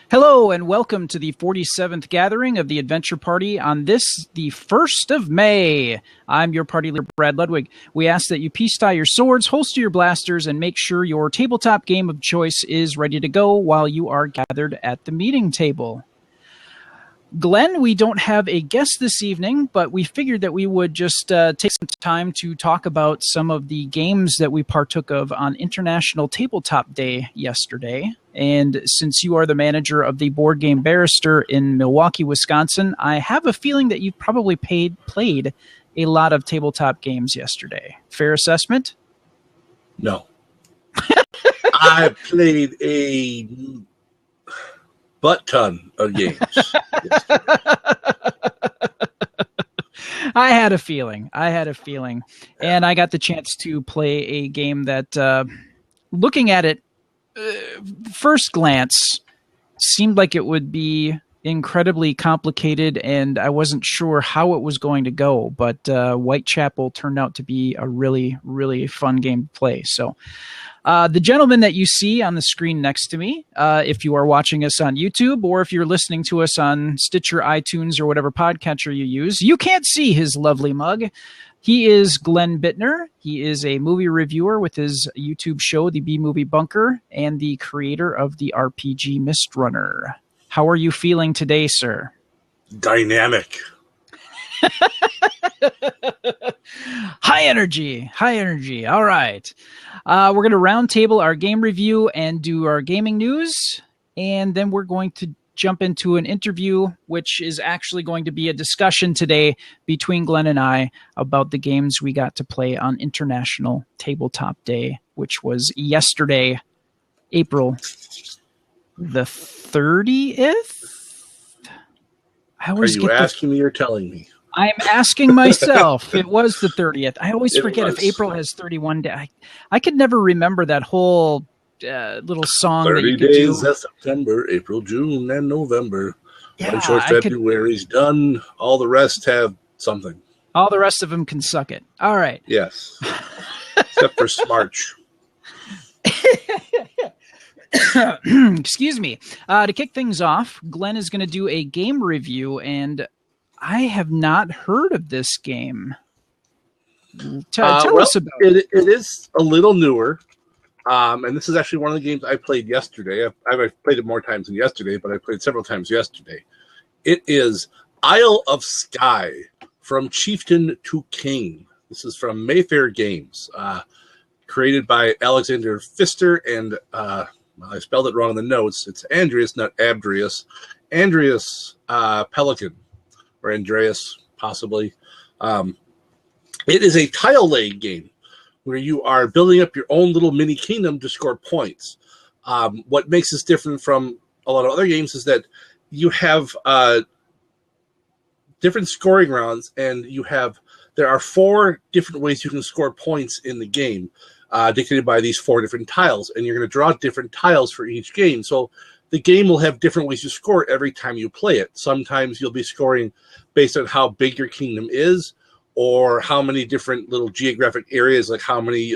Hello and welcome to the 47th gathering of the Adventure Party on the 1st of May. I'm your party leader, Brad Ludwig. We ask that you peace tie your swords, holster your blasters, and make sure your tabletop game of choice is ready to go while you are gathered at the meeting table. Glenn, we don't have a guest this evening, but we figured that we would just take some time to talk about some of the games that we partook of on International Tabletop Day yesterday. And since you are the manager of the Board Game Barrister in Milwaukee, Wisconsin, I have a feeling that you probably played a lot of tabletop games yesterday. Fair assessment? No. I played a butt-ton of games. I had a feeling. And I got the chance to play a game that, looking at it, first glance, seemed like it would be incredibly complicated, and I wasn't sure how it was going to go, but Whitechapel turned out to be a really, really fun game to play. So the gentleman that you see on the screen next to me, if you are watching us on YouTube or if you're listening to us on Stitcher, iTunes, or whatever podcatcher you use, you can't see his lovely mug. He is Glenn Bittner. He is a movie reviewer with his YouTube show, The B-Movie Bunker, and the creator of the RPG Mistrunner. How are you feeling today, sir? Dynamic. High energy. All right. We're going to round table our game review and do our gaming news, and then we're going to jump into an interview, which is actually going to be a discussion today between Glenn and I about the games we got to play on International Tabletop Day, which was yesterday, April the 30th? Are you asking me or telling me? I'm asking myself. It was the 30th. I always forget if April has 31 days. I could never remember that whole little song 30 that you could days do. of September, April, June, and November. Yeah, One short February's done. All the rest have something. All the rest of them can suck it. All right. Yes. Except for Smarch. Excuse me. To kick things off, Glenn is going to do a game review, and I have not heard of this game. Tell us about it. It is a little newer. And this is actually one of the games I played yesterday. I've played it more times than yesterday, but I played several times yesterday. It is Isle of Skye, From Chieftain to King. This is from Mayfair Games, created by Alexander Pfister and, I spelled it wrong in the notes. It's Andreas, not Abdrius. Andreas Pelican, or Andreas, possibly. It is a tile-laying game, where you are building up your own little mini kingdom to score points. What makes this different from a lot of other games is that you have different scoring rounds, and there are 4 different ways you can score points in the game, dictated by these 4 different tiles, and you're going to draw different tiles for each game. So the game will have different ways to score every time you play it. Sometimes you'll be scoring based on how big your kingdom is, or how many different little geographic areas, like how many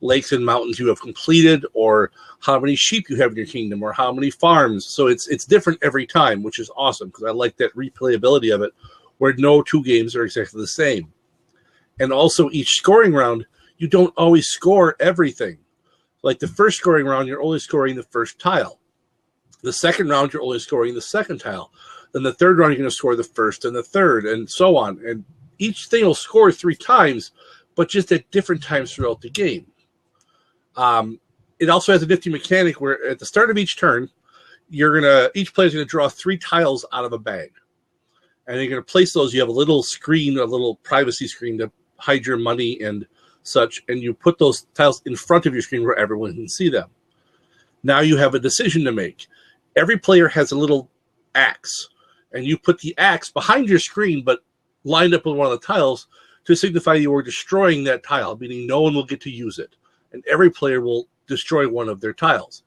lakes and mountains you have completed, or how many sheep you have in your kingdom, or how many farms. So it's different every time, which is awesome, because I like that replayability of it, where no 2 games are exactly the same. And also, each scoring round, you don't always score everything. Like the first scoring round, you're only scoring the first tile. The second round, you're only scoring the second tile. Then the third round, you're going to score the first and the third, and so on. And each thing will score 3 times, but just at different times throughout the game. It also has a nifty mechanic where at the start of each turn, each player is going to draw 3 tiles out of a bag. And you're going to place those. You have a little screen, a little privacy screen to hide your money and such, and you put those tiles in front of your screen where everyone can see them. Now you have a decision to make. Every player has a little axe, and you put the axe behind your screen, but lined up with one of the tiles to signify you are destroying that tile, meaning no one will get to use it. And every player will destroy one of their tiles.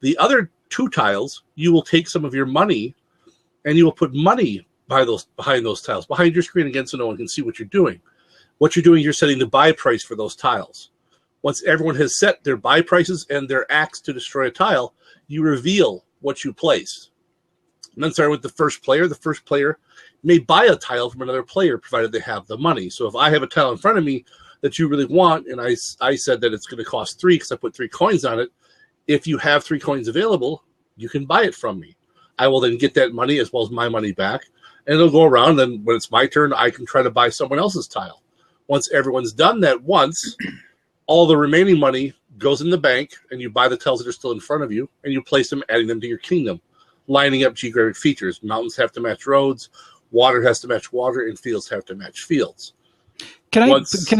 The other 2 tiles, you will take some of your money, and you will put money behind those tiles, behind your screen again, so no one can see what you're doing. What you're doing, you're setting the buy price for those tiles. Once everyone has set their buy prices and their axe to destroy a tile, you reveal what you place. And then starting with the first player may buy a tile from another player provided they have the money. So if I have a tile in front of me that you really want, and I said that it's going to cost 3 because I put 3 coins on it, if you have 3 coins available, you can buy it from me. I will then get that money as well as my money back, and it'll go around. And when it's my turn, I can try to buy someone else's tile. Once everyone's done that once, all the remaining money goes in the bank, and you buy the tiles that are still in front of you, and you place them, adding them to your kingdom, lining up geographic features. Mountains have to match roads, water has to match water, and fields have to match fields. Can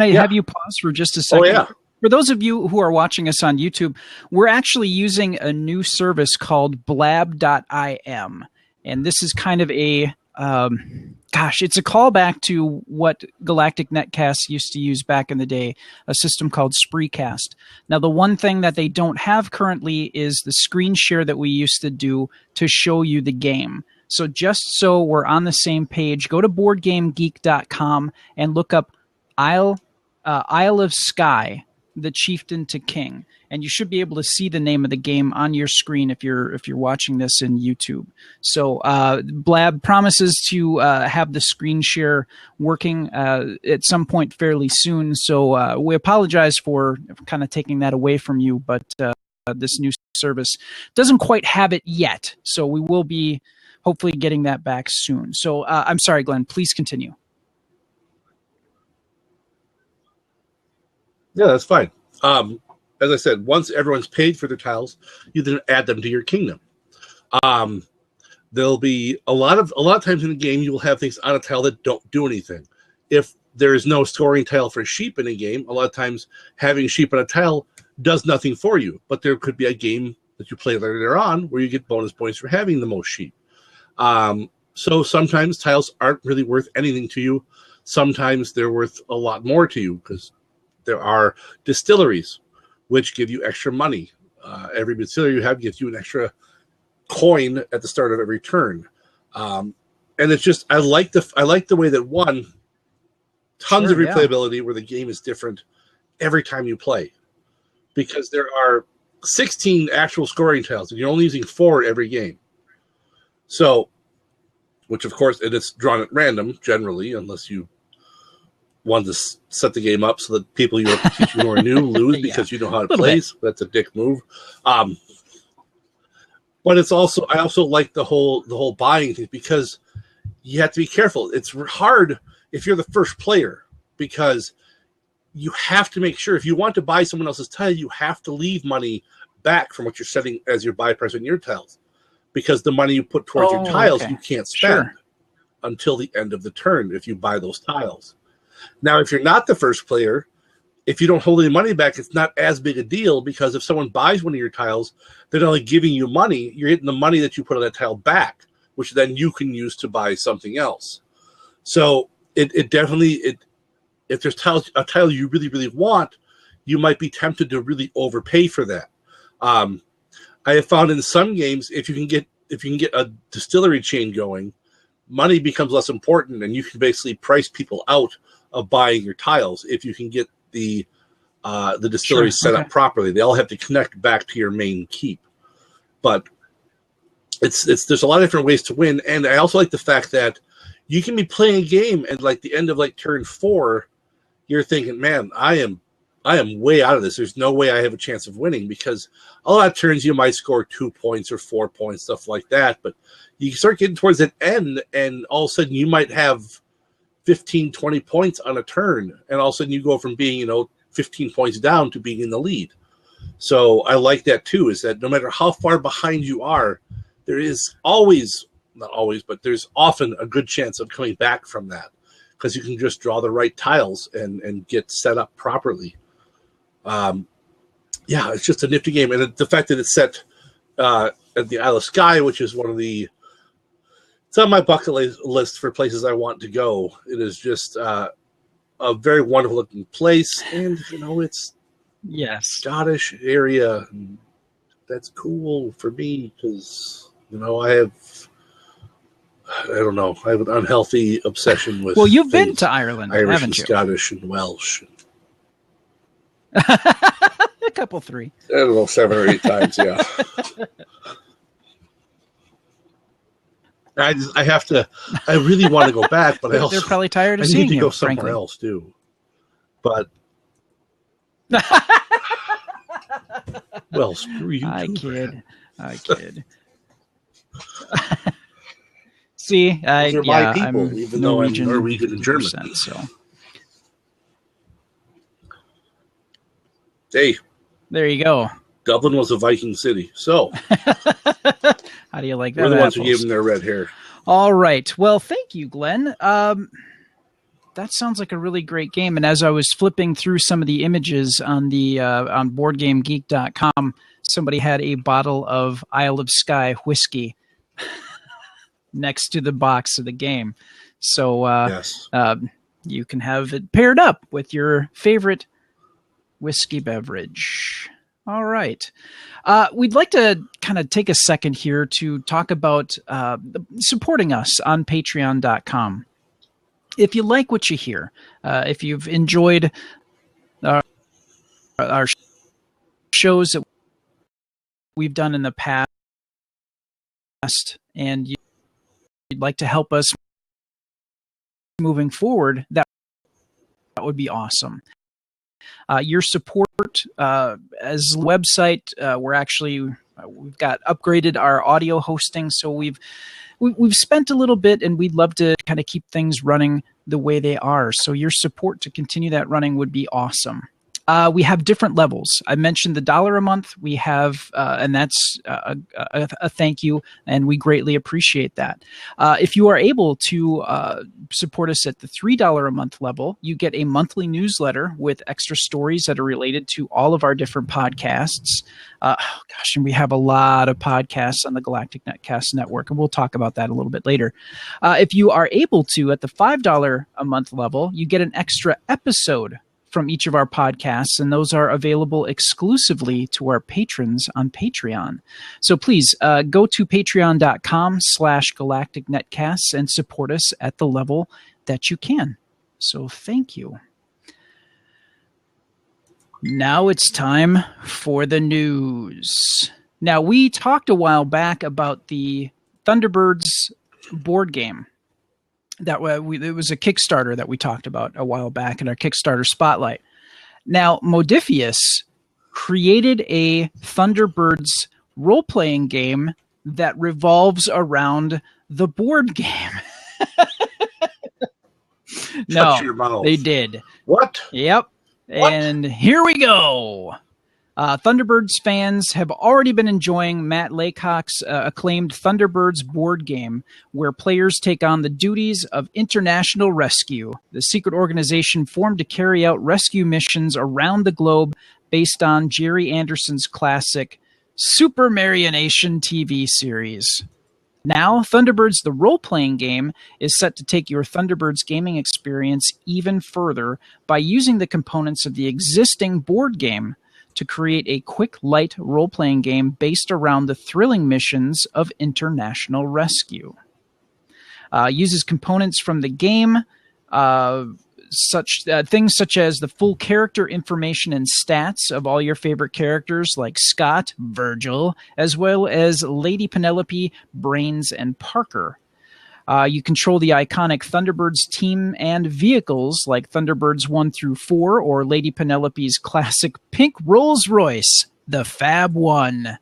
I have you pause for just a second? Oh, yeah. For those of you who are watching us on YouTube, we're actually using a new service called blab.im. And this is kind of a, it's a callback to what Galactic Netcasts used to use back in the day, a system called Spreecast. Now, the one thing that they don't have currently is the screen share that we used to do to show you the game. So just so we're on the same page, go to BoardGameGeek.com and look up Isle of Skye, the Chieftain to King, and you should be able to see the name of the game on your screen if you're watching this in YouTube. So Blab promises to have the screen share working at some point fairly soon. So we apologize for kind of taking that away from you, but this new service doesn't quite have it yet. So we will be hopefully getting that back soon. So I'm sorry, Glenn, please continue. Yeah, that's fine. As I said, once everyone's paid for their tiles, you then add them to your kingdom. There'll be a lot of times in the game you will have things on a tile that don't do anything. If there is no scoring tile for sheep in a game, a lot of times having sheep on a tile does nothing for you. But there could be a game that you play later on where you get bonus points for having the most sheep. So sometimes tiles aren't really worth anything to you. Sometimes they're worth a lot more to you because there are distilleries which give you extra money. Every distillery you have gives you an extra coin at the start of every turn. And it's just I like the way that tons of replayability where the game is different every time you play. Because there are 16 actual scoring tiles and you're only using 4 every game. So, which of course it is drawn at random generally, unless you want to set the game up so that people you are teaching who are new lose because you know how to play. So that's a dick move. But it's also I also like the whole buying thing because you have to be careful. It's hard if you're the first player because you have to make sure if you want to buy someone else's tile, you have to leave money back from what you're setting as your buy price on your tiles. Because the money you put towards your tiles, you can't spend until the end of the turn if you buy those tiles. Now, if you're not the first player, if you don't hold any money back, it's not as big a deal because if someone buys one of your tiles, they're not only giving you money, you're getting the money that you put on that tile back, which then you can use to buy something else. So it definitely, if there's a tile you really, really want, you might be tempted to really overpay for that. I have found in some games, if you can get a distillery chain going, money becomes less important, and you can basically price people out of buying your tiles if you can get the distillery set up properly. They all have to connect back to your main keep, but there's a lot of different ways to win. And I also like the fact that you can be playing a game and like the end of like turn 4, you're thinking, man, I am way out of this. There's no way I have a chance of winning because a lot of turns you might score 2 points or 4 points, stuff like that. But you start getting towards that end and all of a sudden you might have 15, 20 points on a turn. And all of a sudden you go from being, 15 points down to being in the lead. So I like that too, is that no matter how far behind you are, there is always, not always, but there's often a good chance of coming back from that because you can just draw the right tiles and get set up properly. It's just a nifty game. And the fact that it's set at the Isle of Skye, which is it's on my bucket list for places I want to go. It is just a very wonderful looking place. And, it's Scottish area. And that's cool for me because, I have an unhealthy obsession with Well, you've been to Ireland, Irish haven't and you? Scottish and Welsh. A couple, 3. I don't know, 7 or 8 times, yeah. I have to. I really want to go back, but They're probably tired of I seeing need to you, go somewhere frankly. else too. But well, screw you. I kid. See, Those are my people, I'm even though I'm Norwegian, Norwegian and German. 50%, so Hey, there you go. Dublin was a Viking city, so How do you like that? we're the ones apples? who gave them their red hair. All right. Well, thank you, Glenn. That sounds like a really great game. And as I was flipping through some of the images on the on BoardGameGeek.com, somebody had a bottle of Isle of Skye whiskey next to the box of the game. So Yes. you can have it paired up with your favorite whiskey beverage. All right. We'd like to kind of take a second here to talk about supporting us on patreon.com. If you like what you hear, if you've enjoyed our shows that we've done in the past, and you'd like to help us moving forward, that would be awesome. Your support as a website, we've got upgraded our audio hosting, so we've spent a little bit, and we'd love to kind of keep things running the way they are. So your support to continue that running would be awesome. We have different levels. I mentioned the $1 a month. We have, and that's a thank you, and we greatly appreciate that. If you are able to support us at the $3 a month level, you get a monthly newsletter with extra stories that are related to all of our different podcasts. And we have a lot of podcasts on the Galactic Netcast Network, and we'll talk about that a little bit later. If you are able to, at the $5 a month level, you get an extra episode from each of our podcasts, and those are available exclusively to our patrons on Patreon. So please go to patreon.com/galacticnetcasts and support us at the level that you can. So thank you. Now it's time for the news. Now, we talked a while back about the Thunderbirds board game. It was a Kickstarter that we talked about a while back in our Kickstarter Spotlight. Now, Modiphius created a Thunderbirds role-playing game that revolves around the board game. No, they did. What? Yep. What? And here we go. Thunderbirds fans have already been enjoying Matt Laycock's acclaimed Thunderbirds board game, where players take on the duties of international rescue, the secret organization formed to carry out rescue missions around the globe based on Jerry Anderson's classic Super Marionation TV series. Now, Thunderbirds, the role-playing game, is set to take your Thunderbirds gaming experience even further by using the components of the existing board game to create a quick, light role-playing game based around the thrilling missions of international rescue. Uses components from the game, things such as the full character information and stats of all your favorite characters like Scott, Virgil, as well as Lady Penelope, Brains, and Parker. You control the iconic Thunderbirds team and vehicles like Thunderbirds 1 through 4 or Lady Penelope's classic pink Rolls Royce, the Fab One.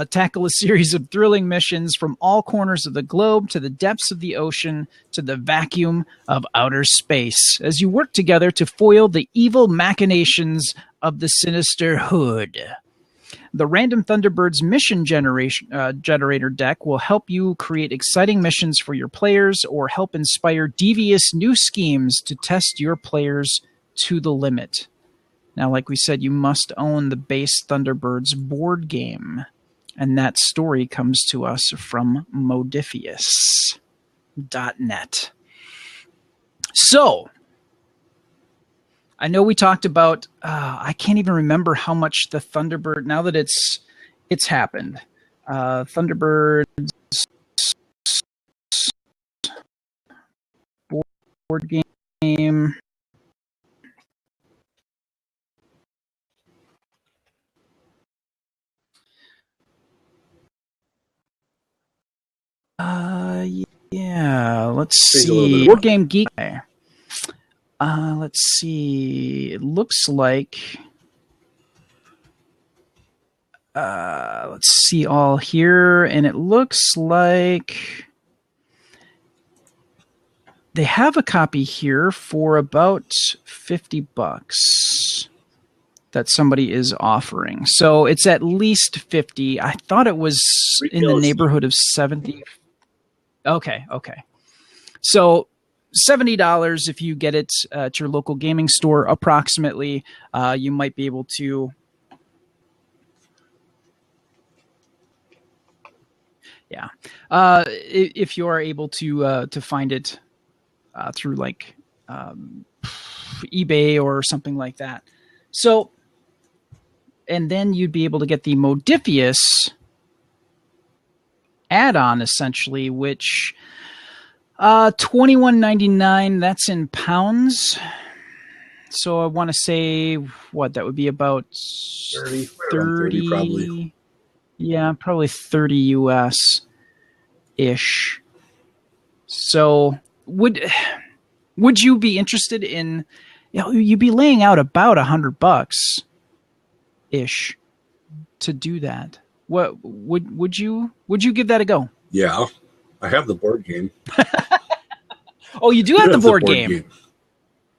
Tackle a series of thrilling missions from all corners of the globe to the depths of the ocean to the vacuum of outer space as you work together to foil the evil machinations of the sinister hood. The Random Thunderbirds mission generator deck will help you create exciting missions for your players or help inspire devious new schemes to test your players to the limit. Now, like we said, you must own the base Thunderbirds board game. And that story comes to us from Modiphius.net. So, I know we talked about, I can't even remember how much the Thunderbird, now that it's happened. Thunderbirds board game. Let's Pays a little bit see. of Board money. Game Geek. Let's see. It looks like. Let's see all here, and it looks like they have a copy here for about $50 that somebody is offering. So it's at least 50. I thought it was in the neighborhood of 70. Okay. So $70 if you get it at your local gaming store, approximately. You might be able to. Yeah, if you are able to find it through like eBay or something like that. So, and then you'd be able to get the Modiphius add-on essentially, which $21.99. That's in pounds. So I want to say what that would be about 30 probably. Yeah, probably 30 US ish. So would you be interested in, you'd be laying out about $100 ish to do that. What would you give that a go? Yeah, I have the board game. Oh, you do have the board game.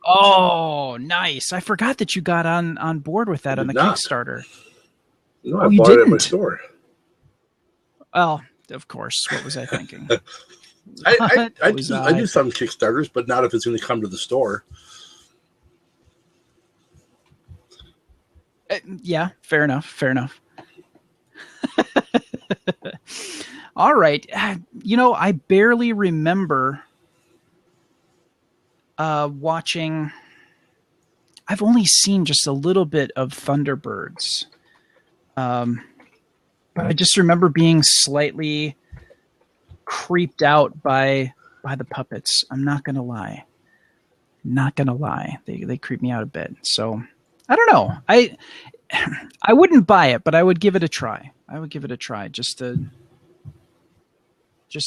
Oh, nice. I forgot that you got on board with that on the Kickstarter. No, I bought it at my store. Well, of course. What was I thinking? I do some Kickstarters, but not if it's going to come to the store. Yeah, fair enough. All right. I barely remember watching. I've only seen just a little bit of Thunderbirds. But I just remember being slightly creeped out by the puppets. I'm not gonna lie. They creep me out a bit. So I don't know. I wouldn't buy it, but I would give it a try. Just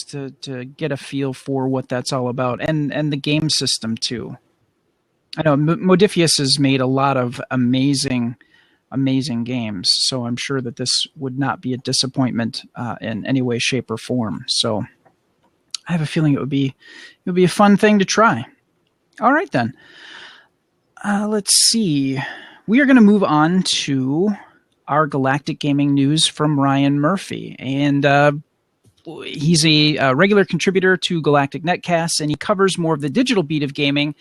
to get a feel for what that's all about, and the game system too. I know Modiphius has made a lot of amazing games, so I'm sure that this would not be a disappointment in any way, shape, or form. So I have a feeling it would be a fun thing to try. All right, then. Let's see. We are going to move on to our Galactic Gaming news from Ryan Murphy, and he's a regular contributor to Galactic Netcasts, and he covers more of the digital beat of gaming.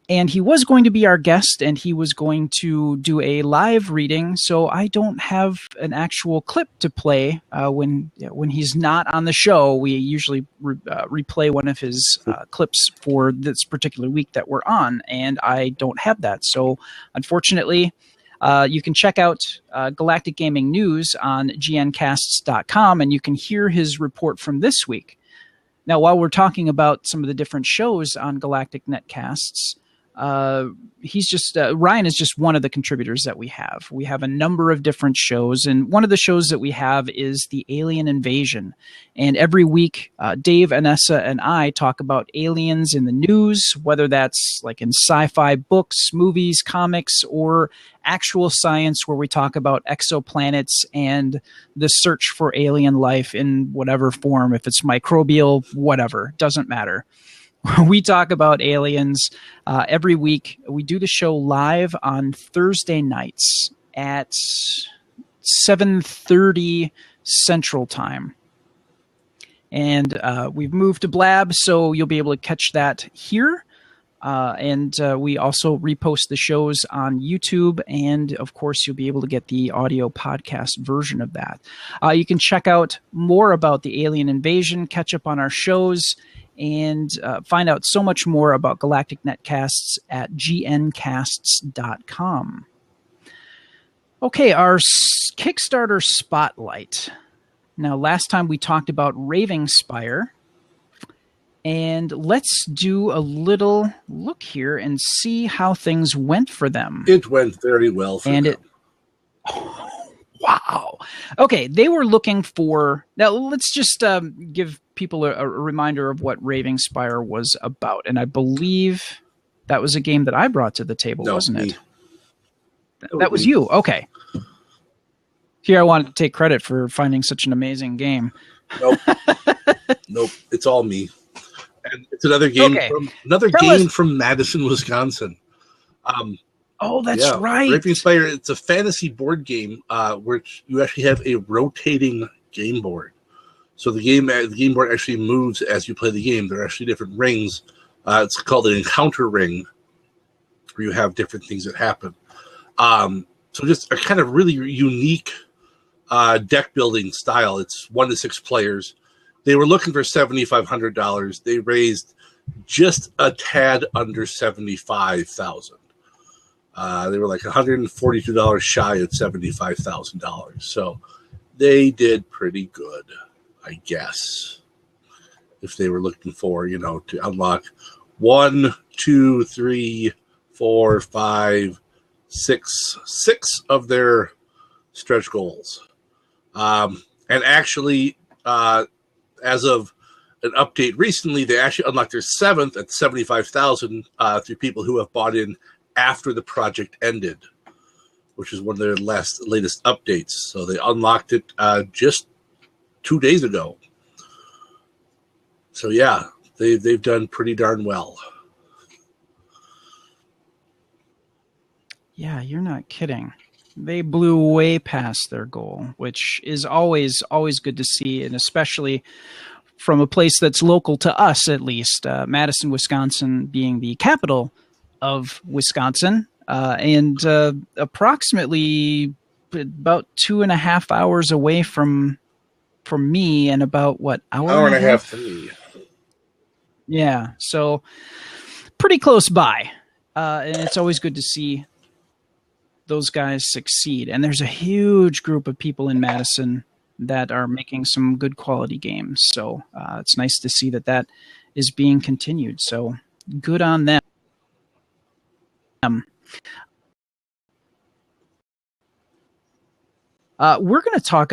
And he was going to be our guest, and he was going to do a live reading. So I don't have an actual clip to play when he's not on the show. We usually replay one of his clips for this particular week that we're on, and I don't have that. So unfortunately, you can check out Galactic Gaming News on gncasts.com, and you can hear his report from this week. Now, while we're talking about some of the different shows on Galactic Netcasts, Ryan is just one of the contributors that we have. We have a number of different shows, and one of the shows that we have is the Alien Invasion. And every week, Dave, Anessa, and I talk about aliens in the news, whether that's like in sci-fi books, movies, comics, or actual science, where we talk about exoplanets and the search for alien life in whatever form, if it's microbial, whatever, doesn't matter. We talk about aliens every week. We do the show live on Thursday nights at 7:30 Central Time. And we've moved to Blab, so you'll be able to catch that here. And we also repost the shows on YouTube, and of course you'll be able to get the audio podcast version of that. You can check out more about the Alien Invasion, catch up on our shows, and find out so much more about Galactic Netcasts at gncasts.com. Okay, our Kickstarter Spotlight. Now, last time we talked about Raving Spire, and let's do a little look here and see how things went for them. It went very well for them. Wow. Okay, they were looking for... Now, let's just give people a reminder of what Raving Spire was about. And I believe that was a game that I brought to the table, wasn't me. it? That was you. Okay. Here, I wanted to take credit for finding such an amazing game. Nope. Nope. It's all me. And it's another game from Madison, Wisconsin. That's right. Raving Spire, it's a fantasy board game which you actually have a rotating game board. So the game board actually moves as you play the game. There are actually different rings. It's called an encounter ring, where you have different things that happen. So just a kind of really unique deck building style. It's 1 to 6 players. They were looking for $7,500. They raised just a tad under $75,000. They were like $142 shy of $75,000. So they did pretty good, I guess. If they were looking for, to unlock 1, 2, 3, 4, 5, 6 of their stretch goals. And actually, as of an update recently, they actually unlocked their 7th at 75,000 through people who have bought in after the project ended, which is one of their latest updates. So they unlocked it just 2 days ago. So yeah, they've done pretty darn well. Yeah, you're not kidding. They blew way past their goal, which is always good to see, and especially from a place that's local to us, at least, Madison, Wisconsin being the capital of Wisconsin, and approximately about 2.5 hours away from me, and about hour and a half from me. Yeah, so pretty close by, and it's always good to see those guys succeed. And there's a huge group of people in Madison that are making some good quality games. So it's nice to see that is being continued. So good on them. We're going to talk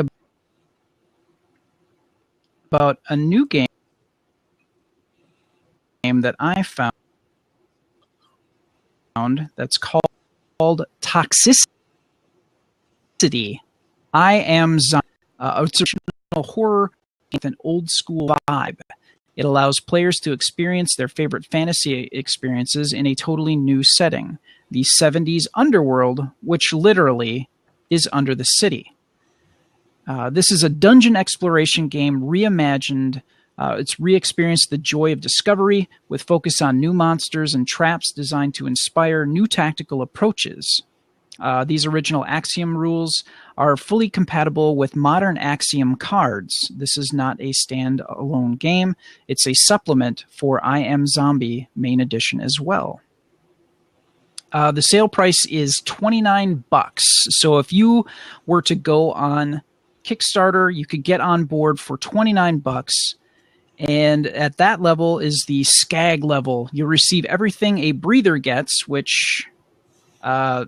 about a new game that I found that's called Toxicity. I Am Zombie. It's a horror with an old school vibe. It allows players to experience their favorite fantasy experiences in a totally new setting, the 70s underworld, which literally is under the city. This is a dungeon exploration game reimagined. It's re-experienced the joy of discovery with focus on new monsters and traps designed to inspire new tactical approaches. These original Axiom rules are fully compatible with modern Axiom cards. This is not a standalone game. It's a supplement for I Am Zombie Main Edition as well. The sale price is $29. So if you were to go on Kickstarter, you could get on board for $29. And at that level is the Skag level. You'll receive everything a breather gets, which the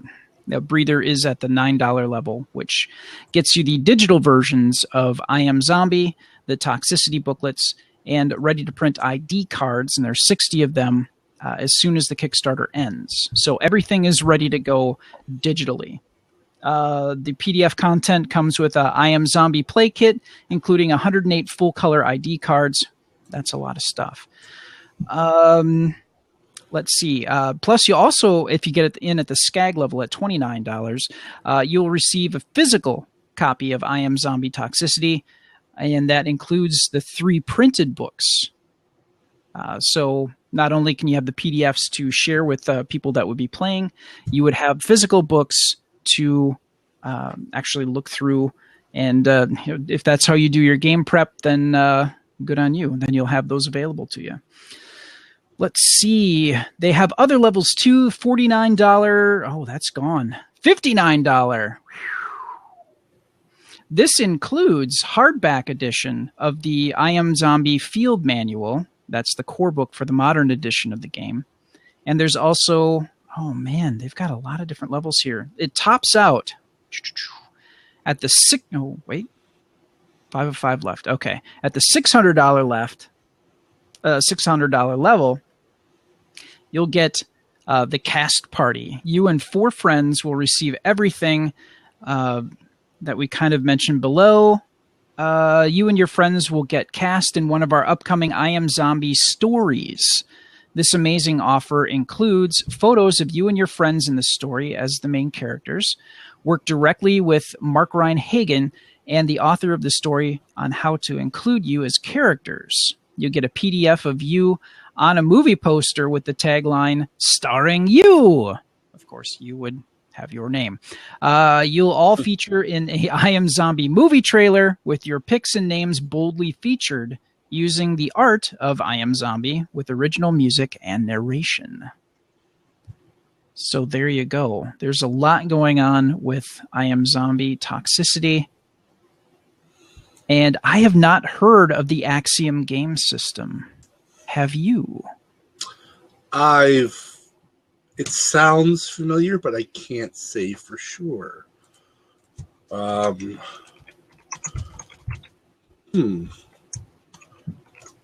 breather is at the $9 level, which gets you the digital versions of I Am Zombie, the Toxicity booklets, and ready-to-print ID cards, and there's 60 of them as soon as the Kickstarter ends. So everything is ready to go digitally. The PDF content comes with a I Am Zombie play kit, including 108 full-color ID cards. That's a lot of stuff. Let's see. Plus, you also, if you get it in at the Skag level at $29, you'll receive a physical copy of I Am Zombie Toxicity, and that includes the 3 printed books. So not only can you have the PDFs to share with people that would be playing, you would have physical books to actually look through. And if that's how you do your game prep, then good on you. Then you'll have those available to you. Let's see. They have other levels too. $49. Oh, that's gone. $59. This includes hardback edition of the I Am Zombie Field Manual. That's the core book for the modern edition of the game. And there's also, oh man, they've got a lot of different levels here. It tops out At the five of five left. Okay. At the $600 level, you'll get the cast party. You and 4 friends will receive everything that we kind of mentioned below. You and your friends will get cast in one of our upcoming I Am Zombie stories. This amazing offer includes photos of you and your friends in the story as the main characters, work directly with Mark Ryan Hagen and the author of the story on how to include you as characters. You get a PDF of you on a movie poster with the tagline, "Starring you." Of course, you would have your name. You'll all feature in a I Am Zombie movie trailer with your pics and names boldly featured using the art of I Am Zombie with original music and narration. So there you go. There's a lot going on with I Am Zombie Toxicity. And I have not heard of the Axiom game system. Have you? It sounds familiar, but I can't say for sure.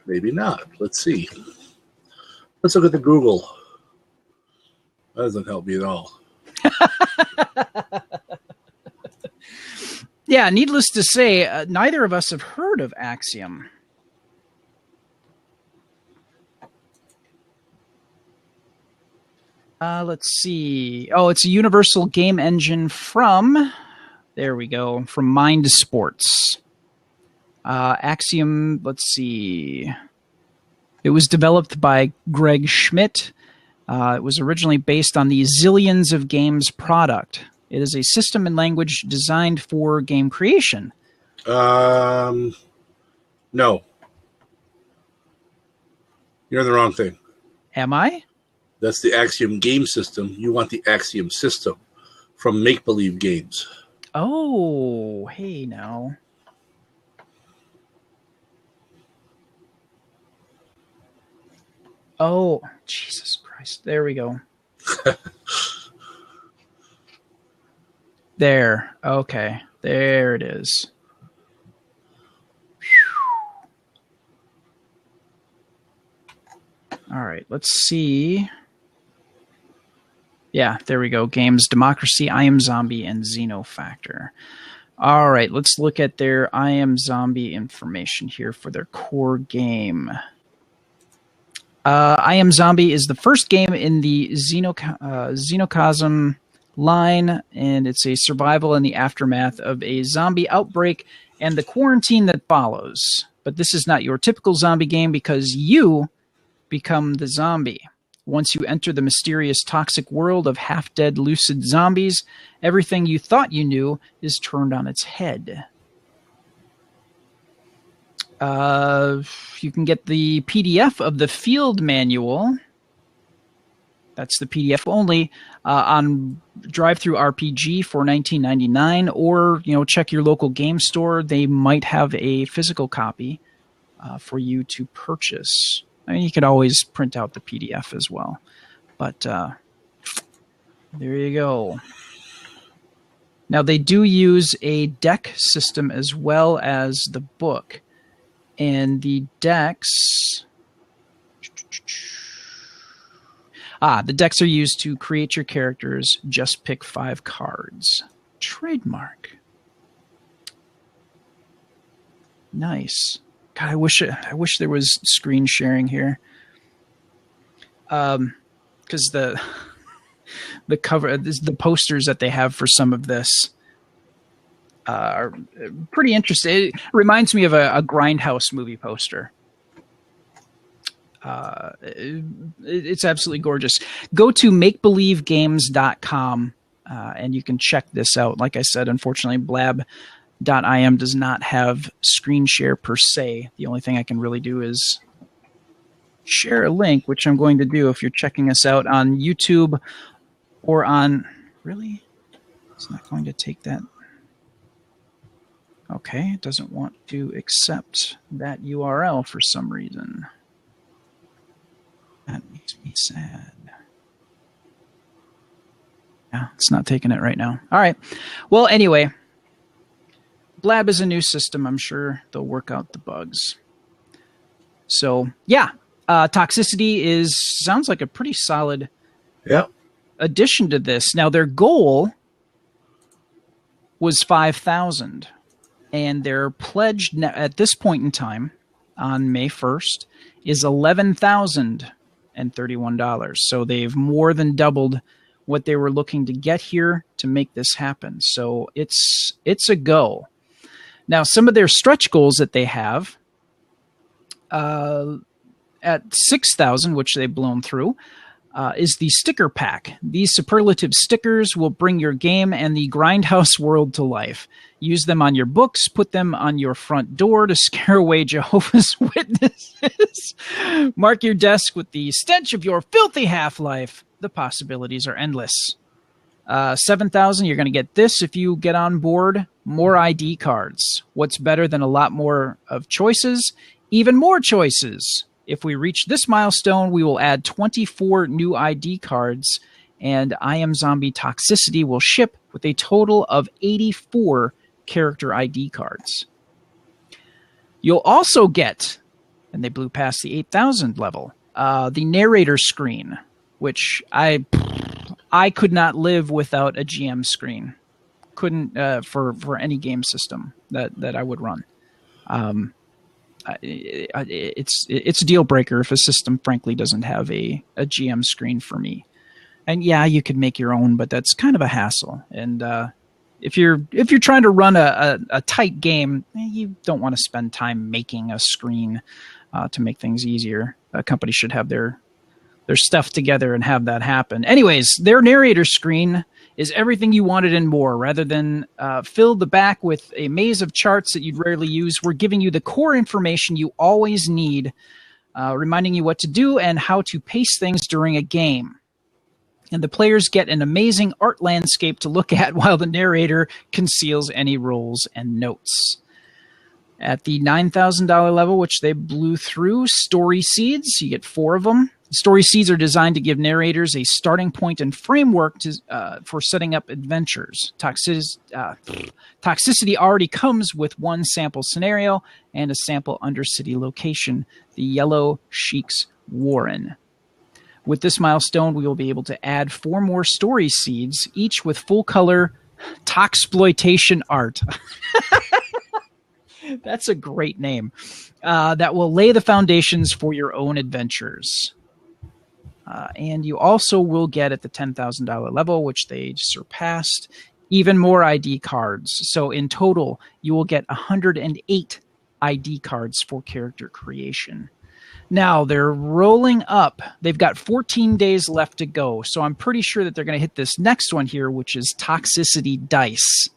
Maybe not. Let's see. Let's look at the Google. That doesn't help me at all. Yeah, needless to say, neither of us have heard of Axiom. Let's see. Oh, it's a universal game engine from, there we go, from Mind Sports. Axiom, let's see. It was developed by Greg Schmidt. It was originally based on the Zillions of Games product. It is a system and language designed for game creation. No. You're in the wrong thing. Am I? That's the Axiom game system. You want the Axiom system from Make Believe Games. Oh, hey now. Oh, Jesus Christ. There we go. There. Okay. There it is. All right. Let's see. Yeah, there we go. Games, Democracy, I Am Zombie, and Xenofactor. All right. Let's look at their I Am Zombie information here for their core game. I Am Zombie is the first game in the Xenocosm line, and it's a survival in the aftermath of a zombie outbreak and the quarantine that follows. But this is not your typical zombie game because you become the zombie. Once you enter the mysterious toxic world of half-dead lucid zombies, everything you thought you knew is turned on its head. You can get the PDF of the field manual. That's the PDF only on DriveThruRPG for $19.99, or check your local game store. They might have a physical copy for you to purchase. I mean, you could always print out the PDF as well. But there you go. Now they do use a deck system as well as the book. And the decks... the decks are used to create your characters. Just pick 5 cards. Trademark. Nice. God, I wish there was screen sharing here. Because the cover, the posters that they have for some of this are pretty interesting. It reminds me of a Grindhouse movie poster. It's absolutely gorgeous. Go to makebelievegames.com and you can check this out. Like I said, unfortunately, blab.im does not have screen share per se. The only thing I can really do is share a link, which I'm going to do if you're checking us out on YouTube or on... Really? It's not going to take that. Okay, it doesn't want to accept that URL for some reason. That makes me sad. Yeah, it's not taking it right now. All right. Well, anyway, Blab is a new system. I'm sure they'll work out the bugs. So, yeah. Toxicity sounds like a pretty solid addition to this. Now, their goal was 5,000, and their pledge at this point in time on May 1st is $11,031. So they've more than doubled what they were looking to get here to make this happen. So it's a go. Now, some of their stretch goals that they have at 6,000, which they've blown through, is the sticker pack. These superlative stickers will bring your game and the Grindhouse world to life. Use them on your books, put them on your front door to scare away Jehovah's Witnesses. Mark your desk with the stench of your filthy half-life. The possibilities are endless. 7,000, you're going to get this if you get on board. More ID cards. What's better than a lot more of choices? Even more choices. If we reach this milestone, we will add 24 new ID cards, and I Am Zombie Toxicity will ship with a total of 84 character ID cards. You'll also get, and they blew past the 8,000 level, the narrator screen, which I could not live without a GM screen. Couldn't for any game system that I would run. It's a deal breaker if a system frankly doesn't have a GM screen for me. And yeah, you could make your own, but that's kind of a hassle. And if you're trying to run a tight game, you don't want to spend time making a screen to make things easier. A company should have their stuff together and have that happen. Anyways, their narrator screen is everything you wanted and more. Rather than fill the back with a maze of charts that you'd rarely use, we're giving you the core information you always need, reminding you what to do and how to pace things during a game. And the players get an amazing art landscape to look at while the narrator conceals any roles and notes. At the $9,000 level, which they blew through, Story Seeds, you get 4 of them. Story Seeds are designed to give narrators a starting point and framework for setting up adventures. Toxicity already comes with one sample scenario and a sample Undercity location, the Yellow Sheik's Warren. With this milestone, we will be able to add 4 more Story Seeds, each with full-color Toxploitation art. That's a great name. That will lay the foundations for your own adventures. And you also will get at the $10,000 level, which they surpassed, even more ID cards. So in total, you will get 108 ID cards for character creation. Now, they're rolling up. They've got 14 days left to go. So I'm pretty sure that they're going to hit this next one here, which is Toxicity Dice.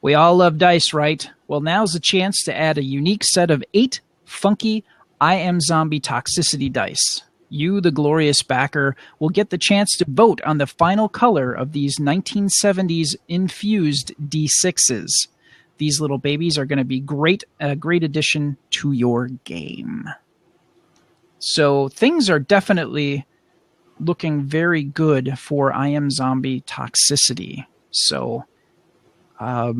We all love dice, right? Well, now's the chance to add a unique set of 8 funky I Am Zombie Toxicity dice. You, the glorious backer, will get the chance to vote on the final color of these 1970s infused D6s. These little babies are going to be a great addition to your game. So things are definitely looking very good for I Am Zombie Toxicity. So, yeah.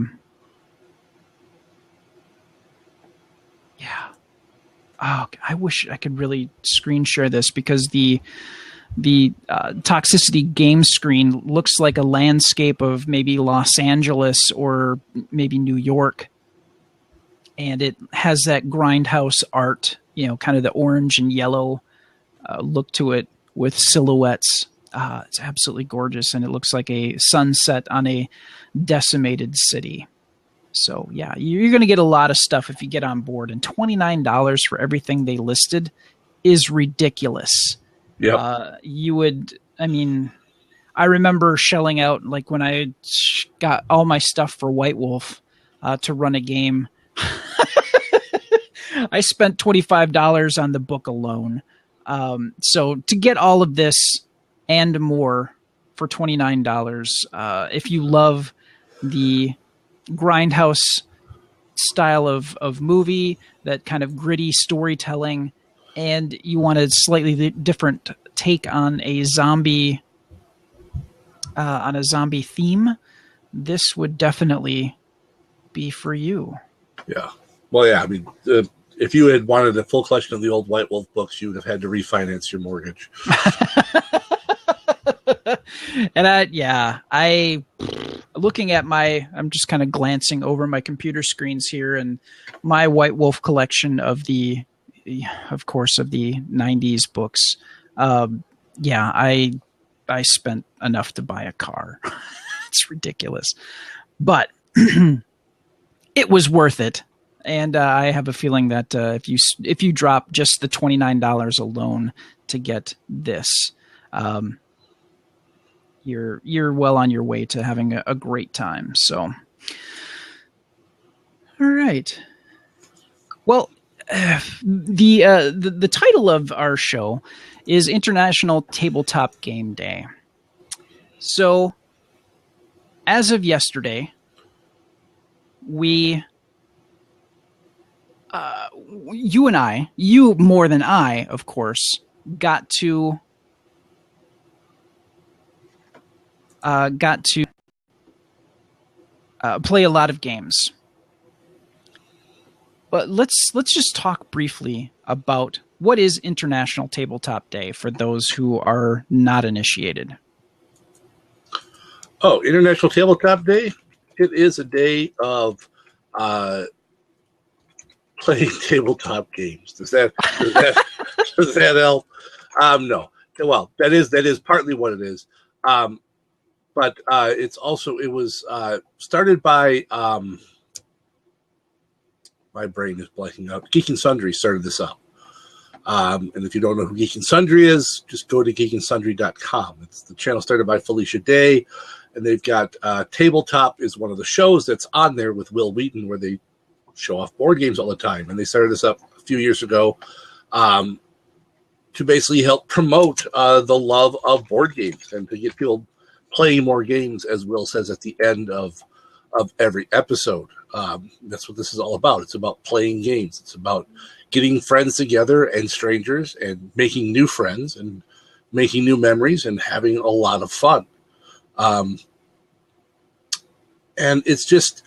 Oh, I wish I could really screen share this because the Toxicity game screen looks like a landscape of maybe Los Angeles or maybe New York. And it has that grindhouse art, kind of the orange and yellow look to it with silhouettes. It's absolutely gorgeous, and it looks like a sunset on a decimated city. So, yeah, you're going to get a lot of stuff if you get on board. And $29 for everything they listed is ridiculous. Yeah. I remember shelling out, like when I got all my stuff for White Wolf to run a game. I spent $25 on the book alone. So to get all of this and more for $29, if you love the grindhouse style of movie, that kind of gritty storytelling, and you want a slightly different take on a zombie theme, this would definitely be for you. Yeah. Well, yeah. I mean, if you had wanted a full collection of the old White Wolf books, you would have had to refinance your mortgage. And looking at I'm just kind of glancing over my computer screens here, and my White Wolf collection of the 90s books. I spent enough to buy a car. It's ridiculous, but it was worth it. And I have a feeling that if you drop just the $29 alone to get this, you're well on your way to having a great time. So, all right. Well, the title of our show is International Tabletop Game Day. So, as of yesterday, you more than I, of course, got to play a lot of games. But let's just talk briefly about what is International Tabletop Day for those who are not initiated. Oh, International Tabletop Day? It is a day of playing tabletop games. Does that help? No. Well, that is partly what it is. But it was started by my brain is blanking out. Geek and Sundry started this up. And if you don't know who Geek and Sundry is, just go to geekandsundry.com. It's the channel started by Felicia Day, and they've got Tabletop is one of the shows that's on there with Will Wheaton, where they show off board games all the time. And they started this up a few years ago to basically help promote the love of board games and to get people playing more games, as Will says at the end of every episode. That's what this is all about. It's about playing games. It's about getting friends together and strangers and making new friends and making new memories and having a lot of fun. And it's just,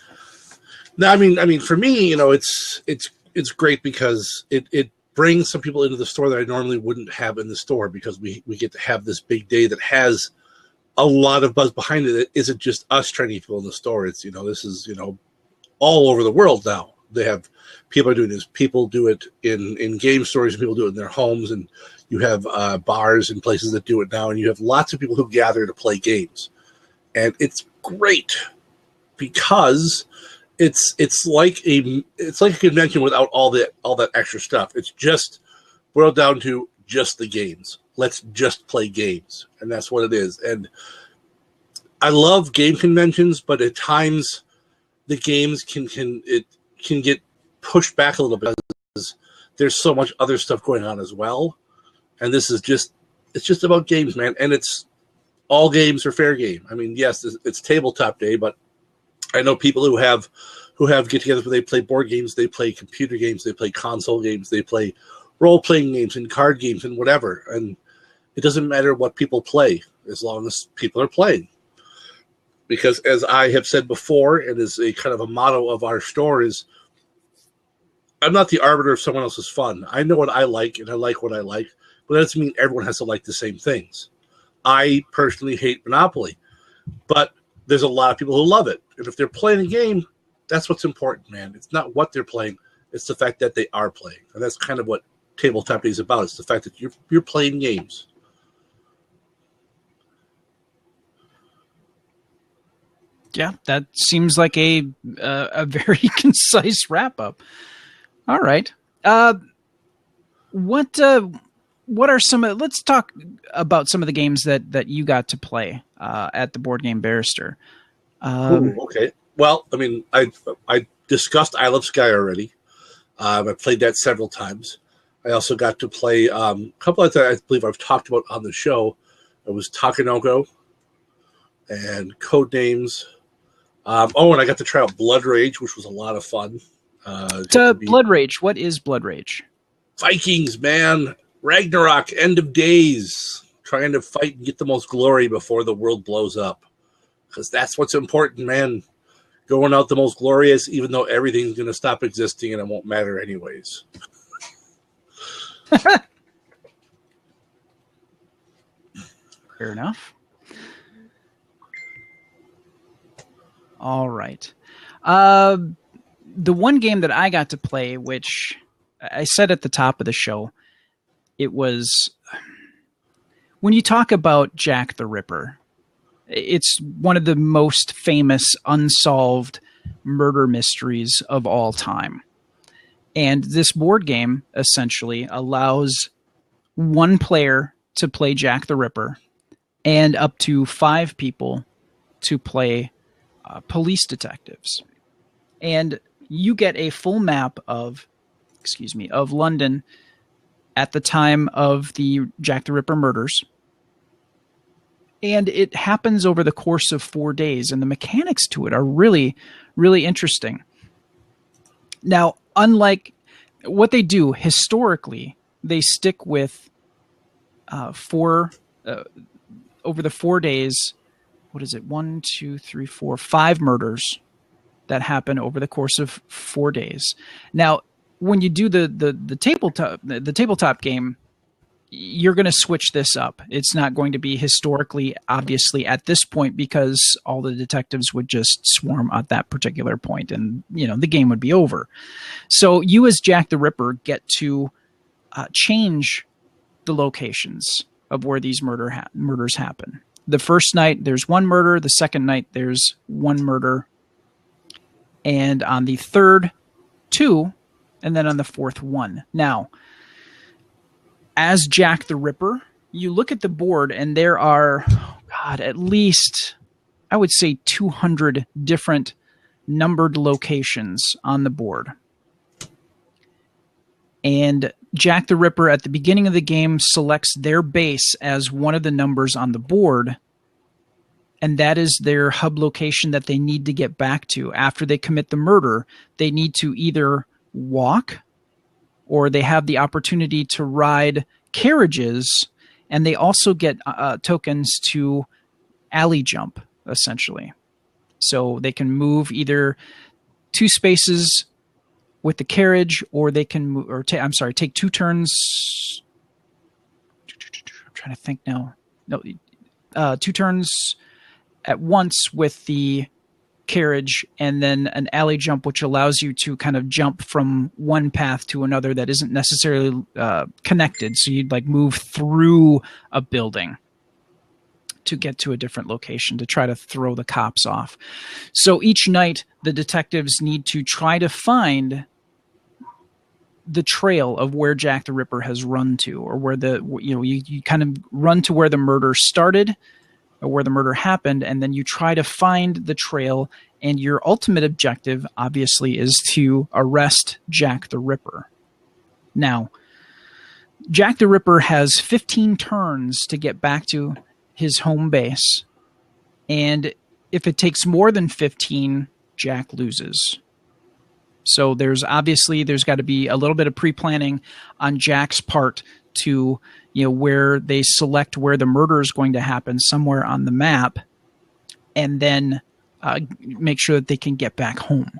I mean, for me, it's great because it brings some people into the store that I normally wouldn't have in the store, because we get to have this big day that has a lot of buzz behind it. It isn't just us trying to get people in the store. It's, this is, all over the world now. They have people are doing this. People do it in game stores, and people do it in their homes, and you have bars and places that do it now, and you have lots of people who gather to play games. And it's great because it's like a convention without all that extra stuff. It's just boiled down to just the games. Let's just play games, and that's what it is. And I love game conventions, but at times the games can get pushed back a little bit because there's so much other stuff going on as well. And this is it's just about games, man. And it's all games are fair game. I mean, yes, it's Tabletop Day, but I know people who have get-togethers where they play board games, they play computer games, they play console games, they play role-playing games and card games and whatever. And it doesn't matter what people play as long as people are playing. Because as I have said before, and is a kind of a motto of our store, is I'm not the arbiter of someone else's fun. I know what I like, and I like what I like, but that doesn't mean everyone has to like the same things. I personally hate Monopoly, but there's a lot of people who love it. And if they're playing a game, that's what's important, man. It's not what they're playing. It's the fact that they are playing. And that's kind of what Tabletop Day is about. It's the fact that you're playing games. Yeah, that seems like a very concise wrap up. All right. What are some? Let's talk about some of the games that you got to play at the Board Game Barrister. Okay. Well, I mean, I discussed Isle of Skye already. I played that several times. I also got to play a couple of that I believe I've talked about on the show. It was Takenoko and Codenames. And I got to try out Blood Rage, which was a lot of fun. Blood Rage. What is Blood Rage? Vikings, man. Ragnarok, end of days. Trying to fight and get the most glory before the world blows up. Because that's what's important, man. going out the most glorious, even though everything's going to stop existing and it won't matter anyways. Fair enough. All right. The one game that I got to play, which I said at the top of the show, it was when you talk about Jack the Ripper, it's one of the most famous unsolved murder mysteries of all time. And this board game essentially allows one player to play Jack the Ripper and up to 5 people to play police detectives. And you get a full map of London at the time of the Jack the Ripper murders. And it happens over the course of 4 days, and the mechanics to it are really, really interesting. Now, unlike what they do historically, they stick with over the 4 days. What is it? 1, 2, 3, 4, 5 murders that happen over the course of 4 days. Now, when you do the tabletop game, you're going to switch this up. It's not going to be historically, obviously, at this point, because all the detectives would just swarm at that particular point, and the game would be over. So you, as Jack the Ripper, get to change the locations of where these murders happen. The first night, there's one murder. The second night, there's one murder. And on the third, 2. And then on the fourth, 1. Now, as Jack the Ripper, you look at the board and there are, at least, I would say 200 different numbered locations on the board. And Jack the Ripper at the beginning of the game selects their base as one of the numbers on the board, and that is their hub location that they need to get back to. After they commit the murder, they need to either walk or they have the opportunity to ride carriages, and they also get tokens to alley jump, essentially. So they can move either 2 spaces with the carriage, or they can move, take 2 turns. I'm trying to think now. No, 2 turns at once with the carriage, and then an alley jump, which allows you to kind of jump from one path to another that isn't necessarily connected. So you'd move through a building to get to a different location to try to throw the cops off. So each night, the detectives need to try to find the trail of where Jack the Ripper has run to, or where you kind of run to where the murder started, or where the murder happened, and then you try to find the trail, and your ultimate objective, obviously, is to arrest Jack the Ripper. Now, Jack the Ripper has 15 turns to get back to his home base, and if it takes more than 15, Jack loses. So there's got to be a little bit of pre-planning on Jack's part to where they select where the murder is going to happen somewhere on the map, and then make sure that they can get back home.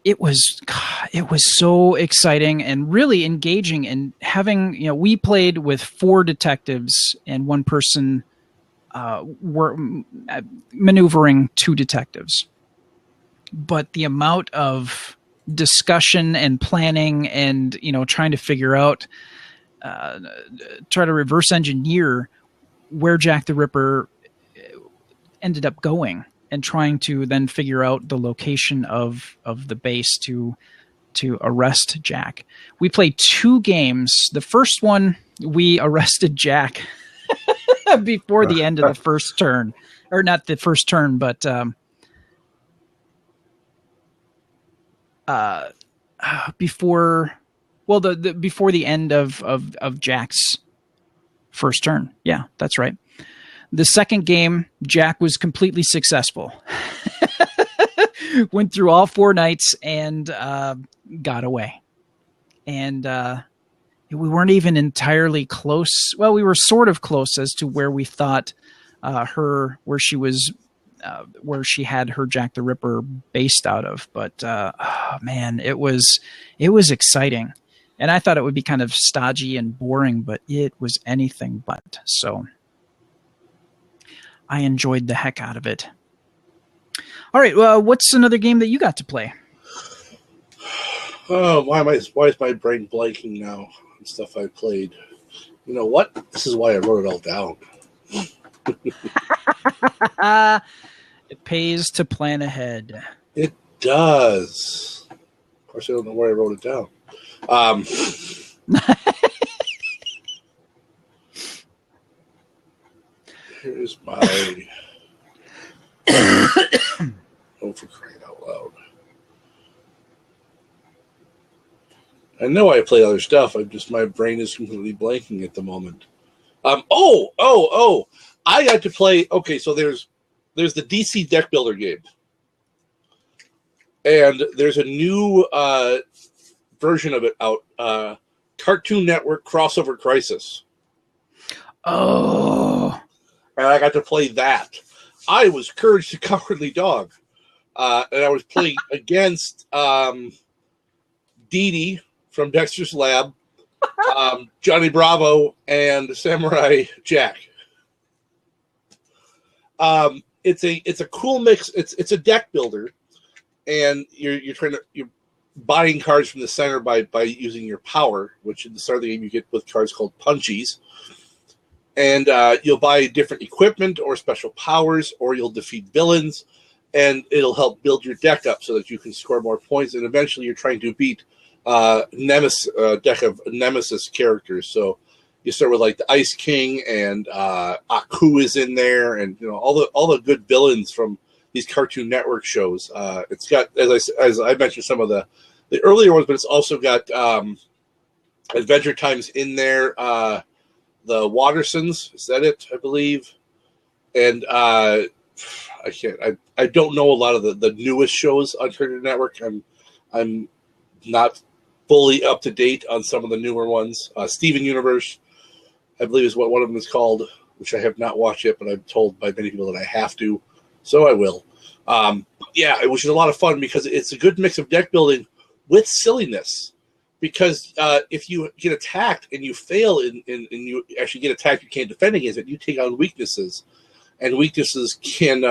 It was so exciting and really engaging, and having, we played with 4 detectives and one person were maneuvering 2 detectives. But the amount of discussion and planning and, trying to figure out, try to reverse engineer where Jack the Ripper ended up going, and trying to then figure out the location of the base to arrest Jack. We played 2 games. The first one, we arrested Jack before the end of the first turn, or not the first turn, but before the end of Jack's first turn. Yeah, that's right. The second game, Jack was completely successful. Went through all 4 nights and got away. And we weren't even entirely close. Well, we were sort of close as to where we thought where she was where she had her Jack the Ripper based out of. But oh, man, it was exciting, and I thought it would be kind of stodgy and boring, but it was anything but. So I enjoyed the heck out of it. All right, well, what's another game that you got to play? Oh, why is my brain blanking now on stuff I played? You know what? This is why I wrote it all down. It pays to plan ahead. It does. Of course, I don't know where I wrote it down. Here's my... Oh, for crying out loud. I know I play other stuff. My brain is completely blanking at the moment. I got to play. Okay, so there's the DC deck builder game, and there's a new version of it out. Cartoon Network Crossover Crisis. Oh, and I got to play that. I was Courage the Cowardly Dog, and I was playing against Dee Dee from Dexter's Lab, Johnny Bravo, and Samurai Jack. It's a cool mix. It's a deck builder, and you're buying cards from the center by using your power, which in the start of the game you get with cards called punchies. And you'll buy different equipment or special powers, or you'll defeat villains, and it'll help build your deck up so that you can score more points. And eventually, you're trying to beat deck of Nemesis characters. So you start with like the Ice King, and Aku is in there, and all the good villains from these Cartoon Network shows. It's got, as I mentioned, some of the earlier ones, but it's also got Adventure Times in there. The Wattersons, is that it? I believe, and I don't know a lot of the newest shows on Cartoon Network. I'm not fully up to date on some of the newer ones. Steven Universe, I believe, is what one of them is called, which I have not watched yet, but I'm told by many people that I have to, so I will. Yeah, it was a lot of fun because it's a good mix of deck building with silliness. Because if you get attacked and you fail and you actually get attacked, you can't defend against it. You take on weaknesses, and weaknesses can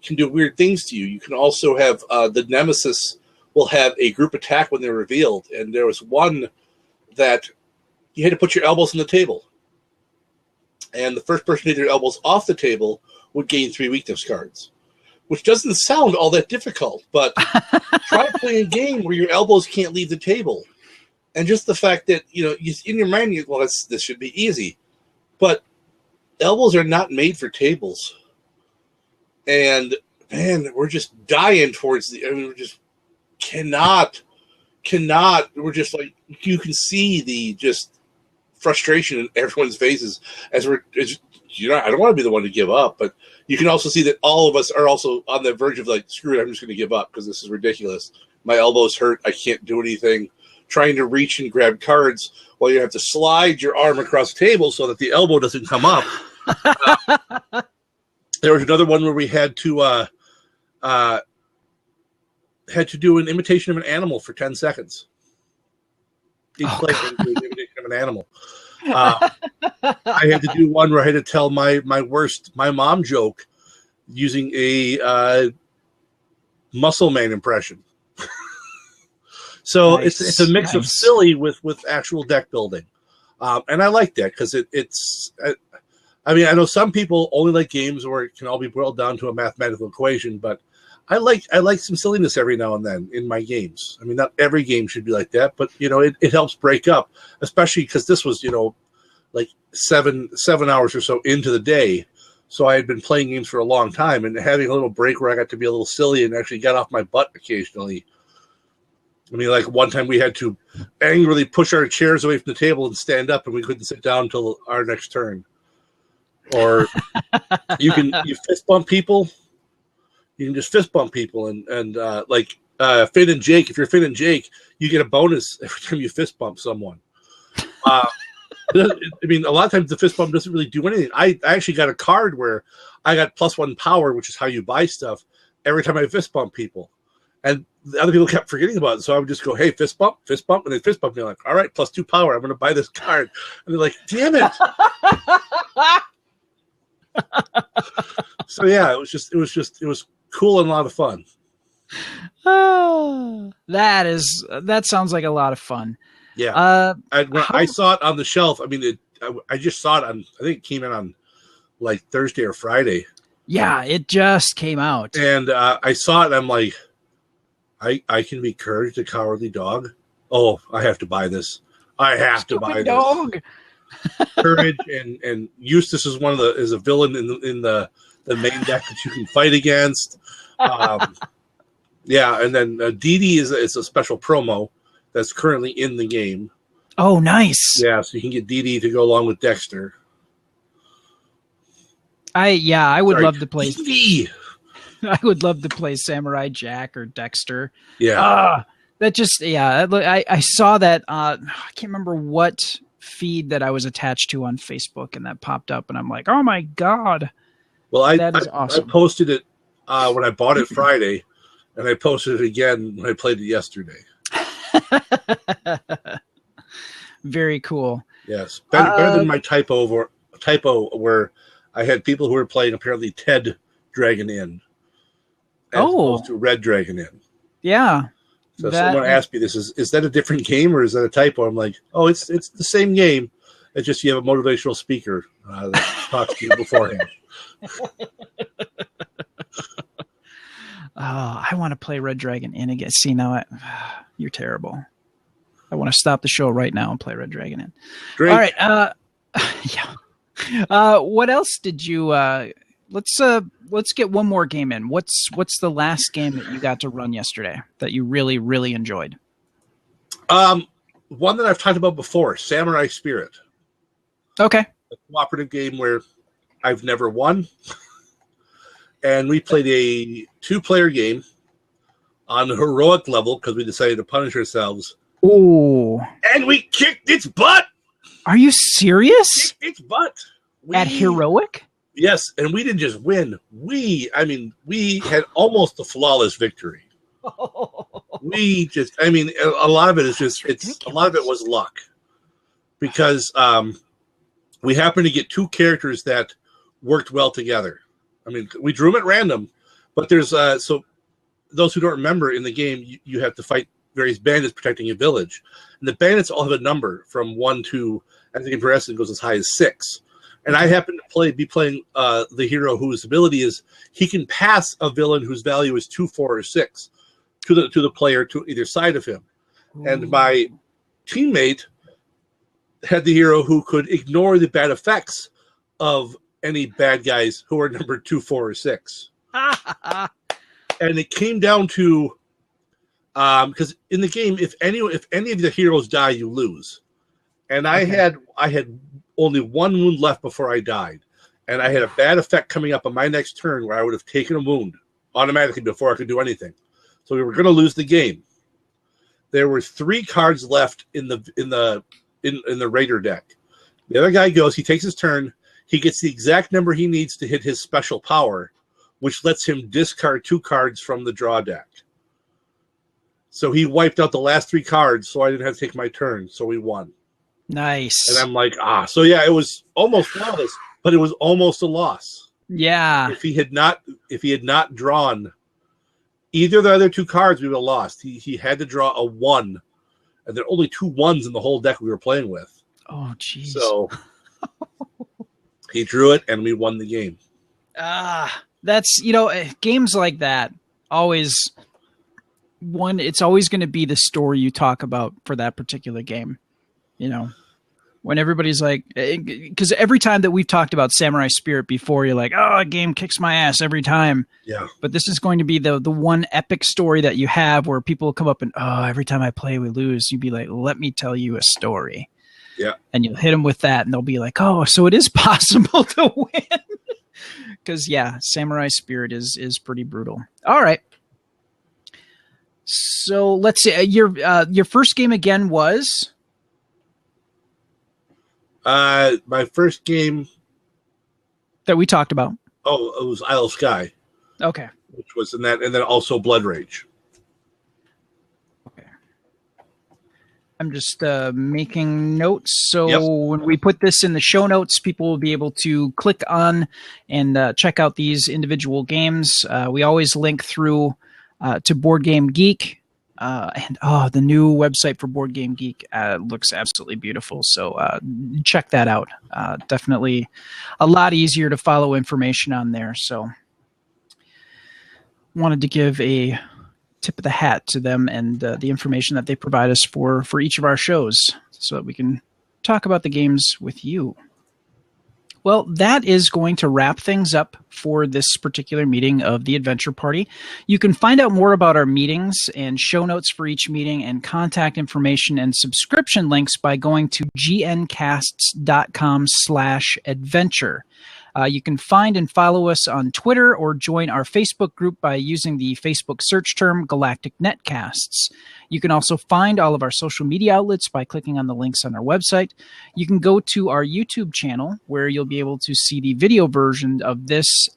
do weird things to you. You can also have the Nemesis will have a group attack when they're revealed, and there was one that you had to put your elbows on the table, and the first person to get their elbows off the table would gain 3 weakness cards, which doesn't sound all that difficult. But try playing a game where your elbows can't leave the table. And just the fact that, in your mind, this should be easy. But elbows are not made for tables. And, man, we're just dying towards we just cannot. We're just like, you can see the just frustration in everyone's faces I don't want to be the one to give up. But you can also see that all of us are also on the verge of like, screw it, I'm just going to give up because this is ridiculous. My elbows hurt. I can't do anything. Trying to reach and grab cards while you have to slide your arm across the table so that the elbow doesn't come up. There was another one where we had to do an imitation of an animal for 10 seconds. Each player had to do an imitation of an animal. I had to do one where I had to tell my mom joke using a Muscle Man impression. So nice. It's a mix of silly with actual deck building. And I like that because it's I know some people only like games where it can all be boiled down to a mathematical equation, but I like some silliness every now and then in my games. I mean, not every game should be like that, but it helps break up, especially because this was like seven hours or so into the day. So I had been playing games for a long time, and having a little break where I got to be a little silly and actually get off my butt occasionally. I mean, like one time we had to angrily push our chairs away from the table and stand up, and we couldn't sit down until our next turn. Or you fist bump people. You can just fist bump people, and like Finn and Jake. If you're Finn and Jake, you get a bonus every time you fist bump someone. I mean, a lot of times the fist bump doesn't really do anything. I actually got a card where I got +1 power, which is how you buy stuff, every time I fist bump people. And the other people kept forgetting about it. So I would just go, hey, fist bump, and then fist bump. And they're like, all right, +2 power. I'm going to buy this card. And they're like, damn it. So yeah, it was cool and a lot of fun. Oh, that sounds like a lot of fun. Yeah. When I saw it on the shelf, I mean, I just saw it on, I think it came in on like Thursday or Friday. Yeah, it just came out. And I saw it and I'm like, I can be Courage the Cowardly Dog. Oh, I have to buy this. I have to buy dog. This. Courage and Eustace is a villain in the main deck that you can fight against. Yeah, and then Dee Dee is a special promo that's currently in the game. Oh, nice. Yeah, so you can get Dee Dee to go along with Dexter. I would love to play. Dee Dee. I would love to play Samurai Jack or Dexter. Yeah. That just, I saw that. I can't remember what feed that I was attached to on Facebook, and that popped up, and I'm like, oh my God. Well, that is awesome. I posted it when I bought it Friday, and I posted it again when I played it yesterday. Very cool. Yes. Better than my typo where I had people who were playing apparently Ted Dragon Inn. As opposed to Red Dragon Inn. Yeah. So someone asked me this, is that a different game or is that a typo? I'm like, oh, it's the same game. It's just you have a motivational speaker that talks to you beforehand. Oh, I want to play Red Dragon Inn again. See, now you're terrible. I want to stop the show right now and play Red Dragon Inn. Great. All right. Yeah. What else did you? Let's get one more game in. What's the last game that you got to run yesterday that you really, really enjoyed? One that I've talked about before, Samurai Spirit. Okay. A cooperative game where I've never won. And we played a 2-player game on the heroic level because we decided to punish ourselves. Ooh. And we kicked its butt. Are you serious? Its butt. At heroic? Yes, and we didn't just win. We had almost a flawless victory. A lot of it is a lot of it was luck. Because we happened to get 2 characters that worked well together. I mean, we drew them at random, but there's so those who don't remember, in the game, you have to fight various bandits protecting a village, and the bandits all have a number from 1 to, I think in Progressive it goes as high as 6. And I happen to be playing the hero whose ability is he can pass a villain whose value is 2, 4, or 6 to the player to either side of him. Ooh. And my teammate had the hero who could ignore the bad effects of any bad guys who are numbered 2, 4, or 6. And it came down to because in the game, if any of the heroes die, you lose. And I had only 1 wound left before I died, and I had a bad effect coming up on my next turn where I would have taken a wound automatically before I could do anything. So we were going to lose the game. There were 3 cards left in the Raider deck. The other guy goes, he takes his turn. He gets the exact number he needs to hit his special power, which lets him discard 2 cards from the draw deck. So he wiped out the last 3 cards, so I didn't have to take my turn, so we won. Nice. And I'm like, so yeah, it was almost flawless, but it was almost a loss. Yeah. If he had not drawn either of the other 2 cards, we would have lost. He had to draw a 1, and there are only 2 1s in the whole deck we were playing with. Oh, jeez. So he drew it, and we won the game. That's, games like that always it's always going to be the story you talk about for that particular game. When everybody's like, because every time that we've talked about Samurai Spirit before, you're like, oh, a game kicks my ass every time. Yeah. But this is going to be the one epic story that you have where people come up and, every time I play, we lose. You'd be like, let me tell you a story. Yeah. And you'll hit them with that, and they'll be like, oh, so it is possible to win. Because, yeah, Samurai Spirit is pretty brutal. All right. So let's see. Your first game again was? My first game. That we talked about. Oh, it was Isle of Skye. Okay. Which was in that, and then also Blood Rage. Okay. I'm just making notes, so when we put this in the show notes, people will be able to click on and check out these individual games. We always link through to Board Game Geek, and the new website for Board Game Geek looks absolutely beautiful, so check that out. Definitely a lot easier to follow information on there, so wanted to give a tip of the hat to them and the information that they provide us for each of our shows so that we can talk about the games with you. Well, that is going to wrap things up for this particular meeting of the Adventure Party. You can find out more about our meetings and show notes for each meeting and contact information and subscription links by going to gncasts.com/adventure. You can find and follow us on Twitter or join our Facebook group by using the Facebook search term Galactic Netcasts. You can also find all of our social media outlets by clicking on the links on our website. You can go to our YouTube channel where you'll be able to see the video version of this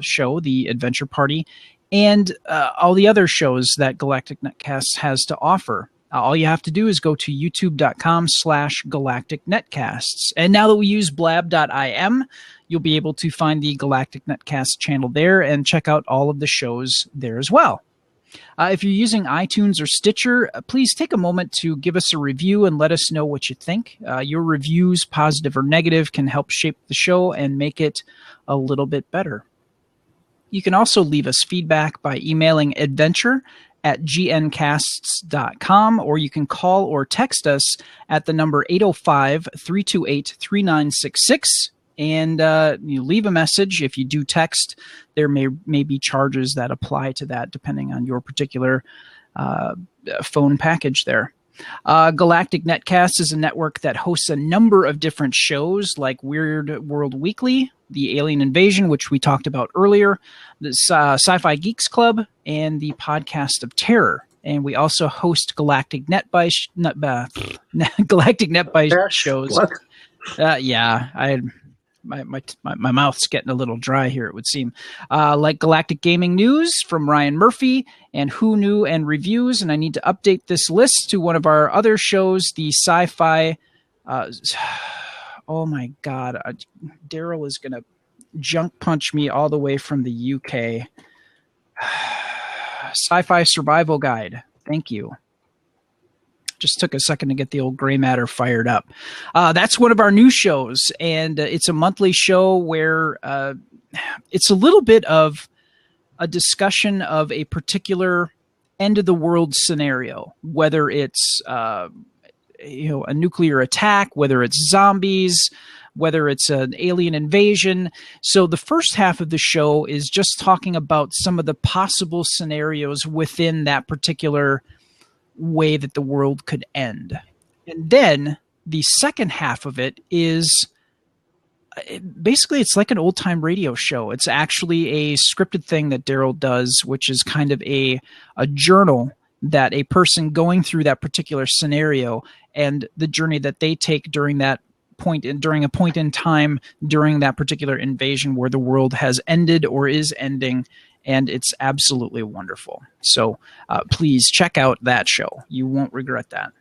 show, The Adventure Party, and all the other shows that Galactic Netcasts has to offer. All you have to do is go to youtube.com/Galactic Netcasts. And now that we use blab.im, you'll be able to find the Galactic Netcast channel there and check out all of the shows there as well. If you're using iTunes or Stitcher, please take a moment to give us a review and let us know what you think. Your reviews, positive or negative, can help shape the show and make it a little bit better. You can also leave us feedback by emailing adventure@gncasts.com, or you can call or text us at the number 805-328-3966. And you leave a message. If you do text, there may be charges that apply to that depending on your particular phone package there. Galactic Netcast is a network that hosts a number of different shows like Weird World Weekly, The Alien Invasion, which we talked about earlier, the Sci-Fi Geeks Club, and the Podcast of Terror. And we also host Galactic Netbite Galactic Netbite shows. What? My mouth's getting a little dry here, it would seem. Like Galactic Gaming News from Ryan Murphy and Who Knew and Reviews. And I need to update this list to one of our other shows, the Sci-Fi. Oh my God. Daryl is going to junk punch me all the way from the UK. Sci-Fi Survival Guide. Thank you. Just took a second to get the old gray matter fired up. That's one of our new shows, and it's a monthly show where it's a little bit of a discussion of a particular end-of-the-world scenario, whether it's a nuclear attack, whether it's zombies, whether it's an alien invasion. So the first half of the show is just talking about some of the possible scenarios within that particular way that the world could end. And then the second half of it is basically it's like an old-time radio show. It's actually a scripted thing that Daryl does, which is kind of a journal that a person going through that particular scenario and the journey that they take during that point during a point in time during that particular invasion where the world has ended or is ending. And it's absolutely wonderful. So please check out that show. You won't regret that.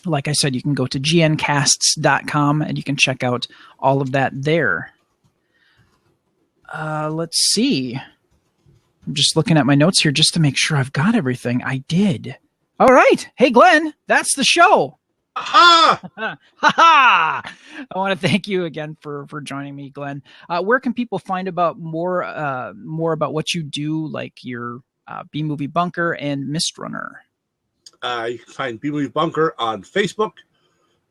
Like I said, you can go to gncasts.com and you can check out all of that there. Let's see. I'm just looking at my notes here just to make sure I've got everything. I did. All right. Hey, Glenn, that's the show. Ha ha! I want to thank you again for joining me, Glenn. Where can people find about more about what you do, like your B-Movie Bunker and Mist Runner? You can find B-Movie Bunker on Facebook,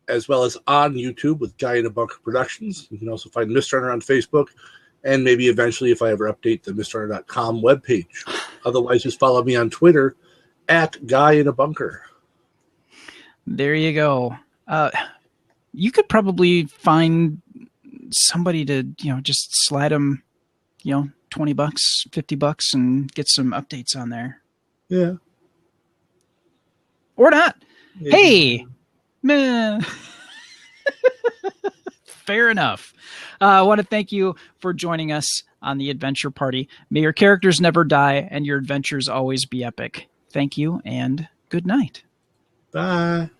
as well as on YouTube with Guy in a Bunker Productions. You can also find Mist Runner on Facebook, and maybe eventually, if I ever update the mistrunner.com webpage. Otherwise, just follow me on Twitter at Guy in a Bunker. There you go. You could probably find somebody to, just slide them, $20, $50 and get some updates on there. Yeah. Or not. Yeah. Hey, man. Fair enough. I want to thank you for joining us on the Adventure Party. May your characters never die and your adventures always be epic. Thank you and good night. Bye.